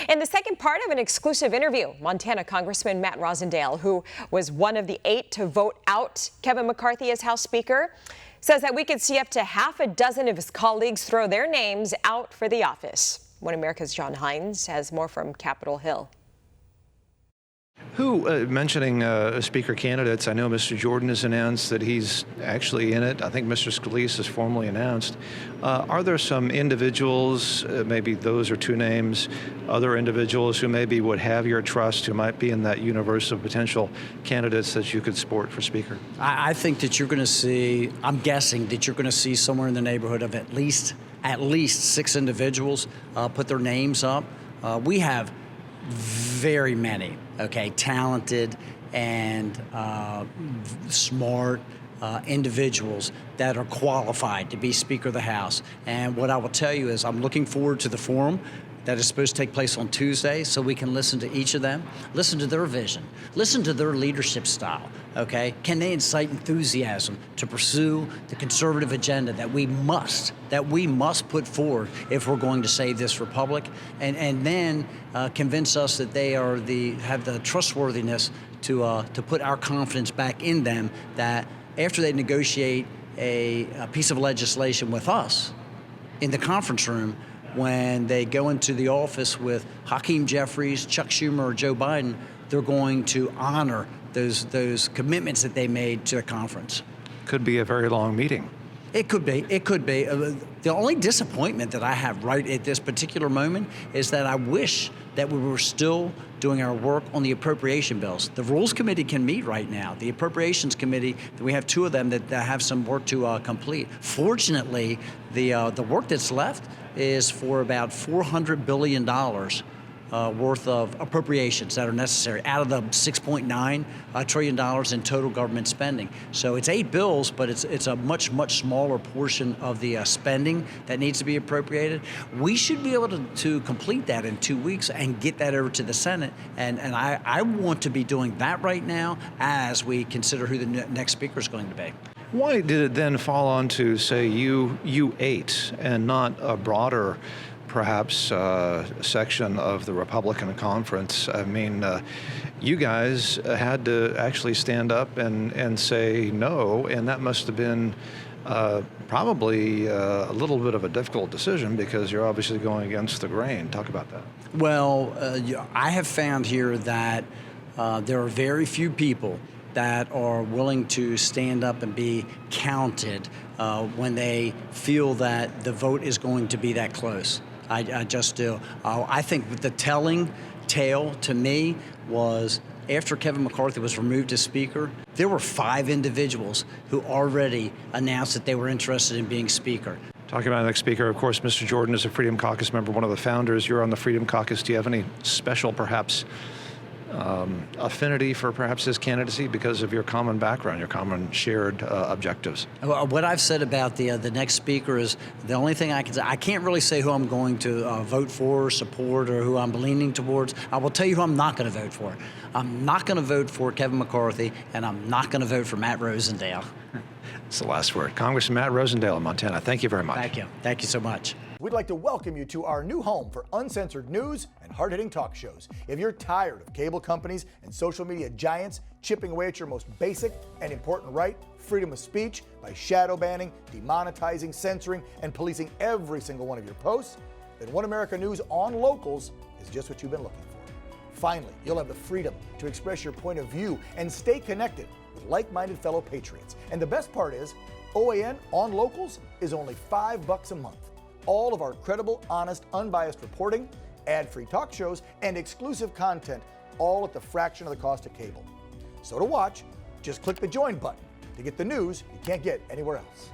In the second part of an exclusive interview, Montana Congressman Matt Rosendale, who was one of the 8 to vote out Kevin McCarthy as House Speaker, says that we could see up to half a dozen of his colleagues throw their names out for the office. One America's John Hines has more from Capitol Hill. Mentioning speaker candidates, I know Mr. Jordan has announced that he's actually in it. I think Mr. Scalise has formally announced. Are there some individuals, maybe those are 2 names, other individuals who maybe would have your trust, who might be in that universe of potential candidates that you could support for speaker? I think that you're going to see, I'm guessing that you're going to see somewhere in the neighborhood of at least 6 individuals put their names up. We have very many, talented and smart individuals that are qualified to be Speaker of the House. And what I will tell you is I'm looking forward to the forum that is supposed to take place on Tuesday so we can listen to each of them, listen to their vision, listen to their leadership style, Can they incite enthusiasm to pursue the conservative agenda that we must put forward if we're going to save this republic, and then convince us that they are have the trustworthiness to put our confidence back in them, that after they negotiate a piece of legislation with us in the conference room, when they go into the office with Hakeem Jeffries, Chuck Schumer, or Joe Biden, they're going to honor those commitments that they made to the conference. Could be a very long meeting. It could be. It could be. The only disappointment that I have right at this particular moment is that I wish that we were still doing our work on the appropriation bills. The Rules Committee can meet right now. The Appropriations Committee, we have 2 of them that have some work to complete. Fortunately, the work that's left is for about $400 billion worth of appropriations that are necessary out of the $6.9 trillion in total government spending. So it's 8 bills, but it's a much smaller portion of the spending that needs to be appropriated. We should be able to complete that in 2 weeks and get that over to the Senate. And I want to be doing that right now as we consider who the next speaker is going to be. Why did it then fall on to, say, you 8 and not a broader, perhaps, section of the Republican conference? I mean, you guys had to actually stand up and say no, and that must have been probably a little bit of a difficult decision because you're obviously going against the grain. Talk about that. Well, I have found here that there are very few people that are willing to stand up and be counted when they feel that the vote is going to be that close. I just do. I think the telling tale to me was after Kevin McCarthy was removed as Speaker, there were 5 individuals who already announced that they were interested in being Speaker. Talking about the next speaker, of course, Mr. Jordan is a Freedom Caucus member, one of the founders. You're on the Freedom Caucus. Do you have any special, perhaps, affinity for perhaps his candidacy because of your common background, your common shared objectives? What I've said about the next speaker is the only thing I can say. I can't really say who I'm going to vote for, support, or who I'm leaning towards. I will tell you who I'm not going to vote for. I'm not going to vote for Kevin McCarthy, and I'm not going to vote for Matt Rosendale. That's the last word. Congressman Matt Rosendale of Montana, thank you very much. Thank you. Thank you so much. We'd like to welcome you to our new home for uncensored news and hard-hitting talk shows. If you're tired of cable companies and social media giants chipping away at your most basic and important right, freedom of speech, by shadow banning, demonetizing, censoring, and policing every single one of your posts, then One America News on Locals is just what you've been looking for. Finally, you'll have the freedom to express your point of view and stay connected with like-minded fellow patriots. And the best part is, OAN on Locals is only $5 a month. All of our credible, honest, unbiased reporting, ad-free talk shows, and exclusive content, all at the fraction of the cost of cable. So to watch, just click the join button to get the news you can't get anywhere else.